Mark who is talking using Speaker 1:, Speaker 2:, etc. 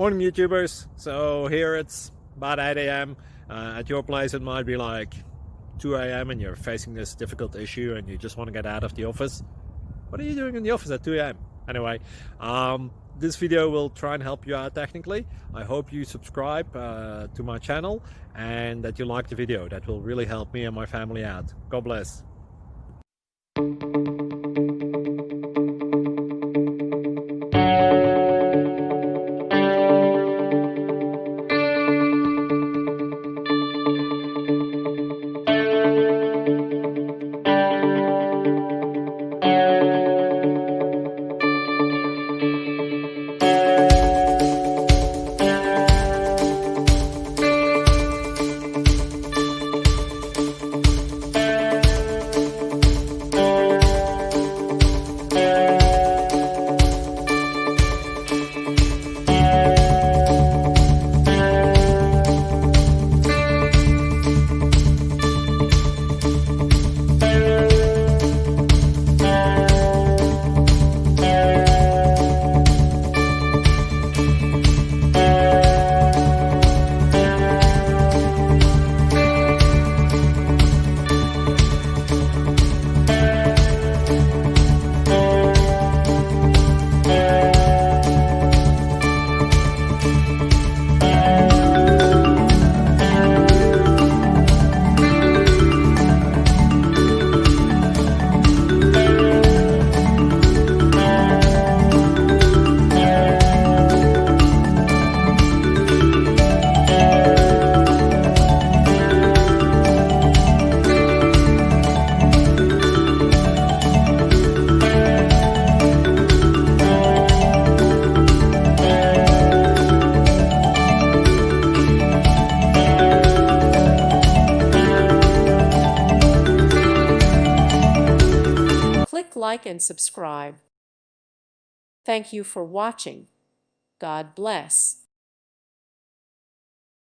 Speaker 1: Morning YouTubers. So here it's about 8 a.m. At your place it might be like 2 a.m. and you're facing this difficult issue and you just want to get out of the office. What are you doing in the office at 2 a.m.? Anyway, this video will try and help you out technically. I hope you subscribe to my channel and that you like the video. That will really help me and my family out. God bless.
Speaker 2: Click like and subscribe. Thank you for watching. God bless.